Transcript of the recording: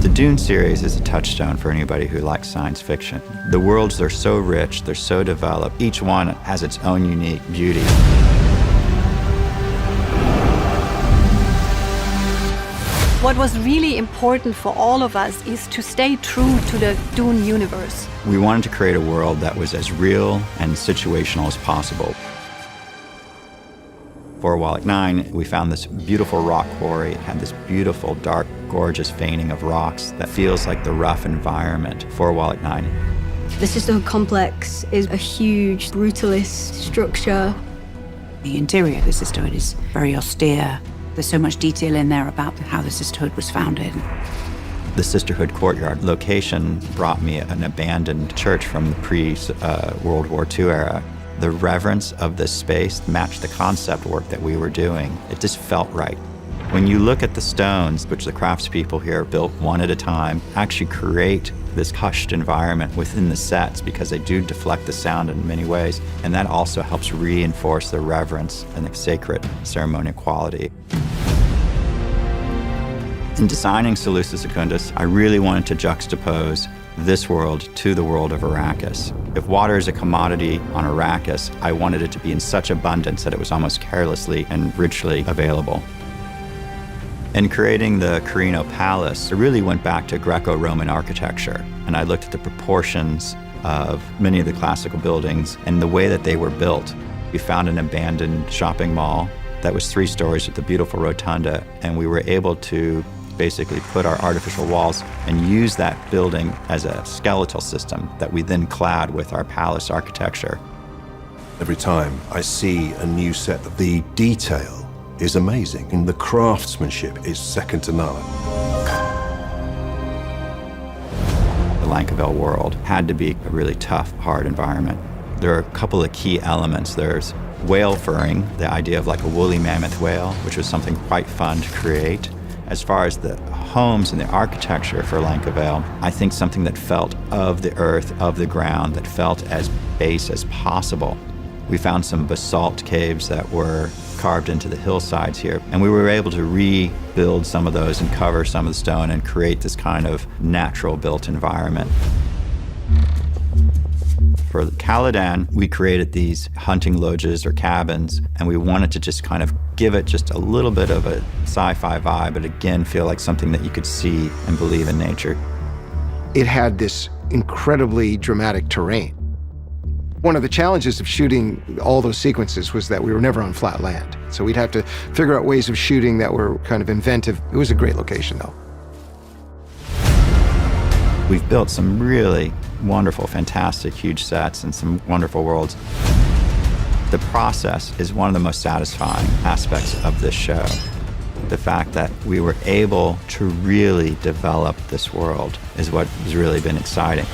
The Dune series is a touchstone for anybody who likes science fiction. The worlds are so rich, they're so developed, each one has its own unique beauty. What was really important for all of us is to stay true to the Dune universe. We wanted to create a world that was as real and situational as possible. For Wallach 9, we found this beautiful rock quarry. It had this beautiful, dark, gorgeous veining of rocks that feels like the rough environment for Wallach 9. The sisterhood complex is a huge, brutalist structure. The interior of the sisterhood is very austere. There's so much detail in there about how the sisterhood was founded. The sisterhood courtyard location brought me an abandoned church from the pre-World War II era. The reverence of this space matched the concept work that we were doing. It just felt right. When you look at the stones, which the craftspeople here built one at a time, actually create this hushed environment within the sets because they do deflect the sound in many ways, and that also helps reinforce the reverence and the sacred ceremonial quality. In designing Seleucia Secundus, I really wanted to juxtapose this world to the world of Arrakis. If water is a commodity on Arrakis, I wanted it to be in such abundance that it was almost carelessly and richly available. In creating the Carino Palace, I really went back to Greco-Roman architecture, and I looked at the proportions of many of the classical buildings and the way that they were built. We found an abandoned shopping mall that was 3 stories with a beautiful rotunda, and we were able to basically put our artificial walls and use that building as a skeletal system that we then clad with our palace architecture. Every time I see a new set, the detail is amazing, and the craftsmanship is second to none. The Lankavel world had to be a really tough, hard environment. There are a couple of key elements. There's whale furring, the idea of like a woolly mammoth whale, which was something quite fun to create. As far as the homes and the architecture for Lankavel, I think something that felt of the earth, of the ground, that felt as base as possible. We found some basalt caves that were carved into the hillsides here, and we were able to rebuild some of those and cover some of the stone and create this kind of natural built environment. For Caladan, we created these hunting lodges or cabins, and we wanted to just kind of give it just a little bit of a sci-fi vibe, but again, feel like something that you could see and believe in nature. It had this incredibly dramatic terrain. One of the challenges of shooting all those sequences was that we were never on flat land. So we'd have to figure out ways of shooting that were kind of inventive. It was a great location, though. We've built some really wonderful, fantastic, huge sets and some wonderful worlds. The process is one of the most satisfying aspects of this show. The fact that we were able to really develop this world is what has really been exciting.